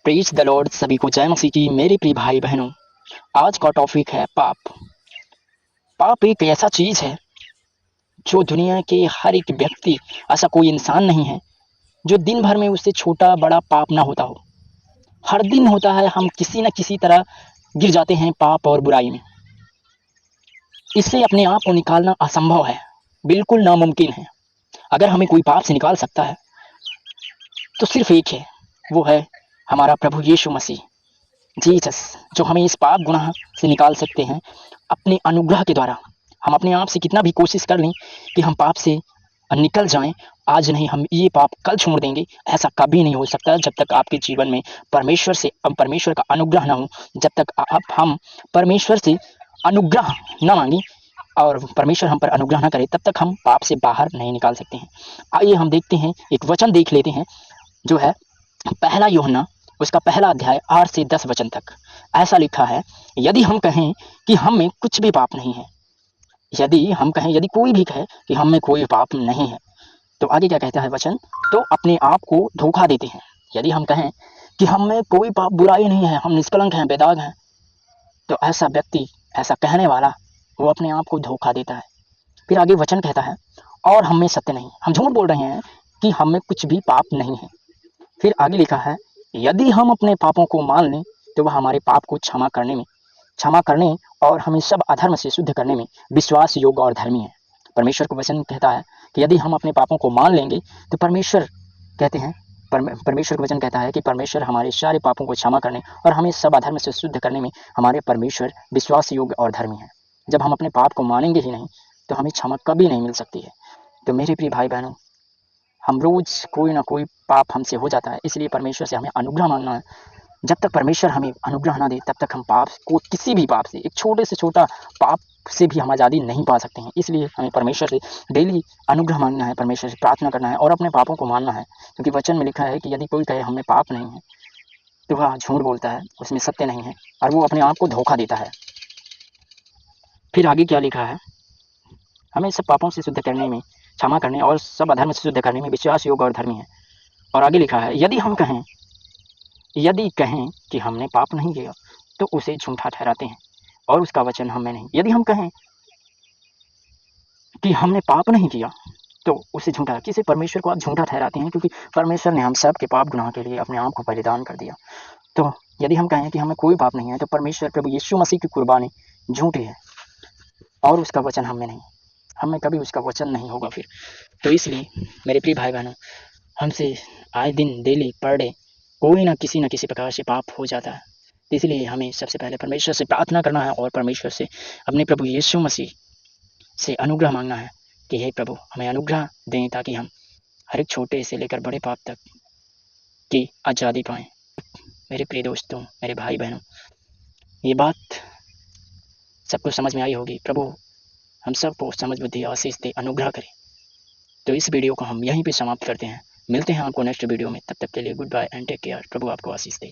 Praise the Lord. सभी को जय मसीह की। मेरे प्रिय भाई बहनों, आज का टॉपिक है पाप। पाप एक ऐसा चीज है जो दुनिया के हर एक व्यक्ति, ऐसा कोई इंसान नहीं है जो दिन भर में उससे छोटा बड़ा पाप ना होता हो। हर दिन होता है, हम किसी न किसी तरह गिर जाते हैं पाप और बुराई में। इससे अपने आप को निकालना असंभव है, बिल्कुल नामुमकिन है। अगर हमें कोई पाप से निकाल सकता है तो सिर्फ एक है, वो है हमारा प्रभु यीशु मसीह, जीसस, जो हमें इस पाप गुनाह से निकाल सकते हैं अपने अनुग्रह के द्वारा। हम अपने आप से कितना भी कोशिश कर लें कि हम पाप से निकल जाएं, आज नहीं हम ये पाप कल छोड़ देंगे, ऐसा कभी नहीं हो सकता जब तक आपके जीवन में परमेश्वर का अनुग्रह ना हो। जब तक आप हम परमेश्वर से अनुग्रह न मांगे और परमेश्वर हम पर अनुग्रह ना करे, तब तक हम पाप से बाहर नहीं निकाल सकते हैं। आइए हम देखते हैं, एक वचन देख लेते हैं जो है पहला यूहन्ना, उसका पहला अध्याय 8 से 10 वचन तक। ऐसा लिखा है, यदि हम कहें कि हम में कुछ भी पाप नहीं है, यदि कोई भी कहे कि हम में कोई पाप नहीं है, तो आगे क्या कहता है वचन, तो अपने आप को धोखा देते हैं। यदि हम कहें कि हम में कोई पाप बुराई नहीं है, हम निष्कलंक हैं, बेदाग हैं, तो ऐसा व्यक्ति, ऐसा कहने वाला, वो अपने आप को धोखा देता है। फिर आगे वचन कहता है, और हम में सत्य नहीं, हम झूठ बोल रहे हैं कि हम में कुछ भी पाप नहीं है। फिर आगे लिखा है, यदि हम अपने पापों को मान लें तो वह हमारे पाप को क्षमा करने और हमें सब अधर्म से शुद्ध करने में विश्वास योग्य और धर्मी है। परमेश्वर का वचन कहता है कि यदि हम अपने पापों को मान लेंगे तो परमेश्वर का वचन कहता है कि परमेश्वर हमारे सारे पापों को क्षमा करने और हमें सब अधर्म से शुद्ध करने में हमारे परमेश्वर विश्वास योग्य और धर्मी है। जब हम अपने पाप को मानेंगे ही नहीं तो हमें क्षमा कभी नहीं मिल सकती है। तो मेरे प्रिय भाई बहनों, हम रोज कोई ना कोई पाप हमसे हो जाता है, इसलिए परमेश्वर से हमें अनुग्रह मांगना है। जब तक परमेश्वर हमें अनुग्रह ना दे तब तक हम पाप को, किसी भी पाप से, एक छोटे से छोटा पाप से भी हम आज़ादी नहीं पा सकते हैं। इसलिए हमें परमेश्वर से डेली अनुग्रह मांगना है, परमेश्वर से प्रार्थना करना है और अपने पापों को मानना है। क्योंकि वचन में लिखा है कि यदि कोई कहे हमें पाप नहीं है तो वह झूठ बोलता है, उसमें सत्य नहीं है और वो अपने आप को धोखा देता है। फिर आगे क्या लिखा है, हमें सब पापों से शुद्ध करने में, क्षमा करने और सब अधर्म से शुद्ध करने में विश्वास योग्य और धर्मी है। और आगे लिखा है, यदि कहें कि हमने पाप नहीं किया तो उसे झूठा ठहराते हैं और उसका वचन हम में नहीं। यदि हम कहें कि हमने पाप नहीं किया तो उसे झूठा, किसी परमेश्वर को आप झूठा ठहराते हैं, क्योंकि परमेश्वर ने हम सब के पाप गुनाह के लिए अपने आप को बलिदान कर दिया। तो यदि हम कहें कि हमें कोई पाप नहीं है तो परमेश्वर प्रभु यीशु मसीह की कुर्बानी झूठी है और उसका वचन हम में नहीं, हमें कभी उसका वचन नहीं होगा फिर। तो इसलिए मेरे प्रिय भाई बहनों, हमसे आए दिन डेली पर डे कोई ना किसी प्रकार से पाप हो जाता है। इसलिए हमें सबसे पहले परमेश्वर से प्रार्थना करना है और परमेश्वर से, अपने प्रभु यीशु मसीह से अनुग्रह मांगना है कि हे प्रभु हमें अनुग्रह दें ताकि हम हर एक छोटे से लेकर बड़े पाप तक की आज़ादी पाएं। मेरे प्रिय दोस्तों, मेरे भाई बहनों, ये बात सबको समझ में आई होगी। प्रभु हम सबको समझ बुद्धि आशीष दे, अनुग्रह करें। तो इस वीडियो को हम यहीं पे समाप्त करते हैं। मिलते हैं आपको नेक्स्ट वीडियो में, तब तक के लिए goodbye and take care. प्रभु आपको आशीष दे।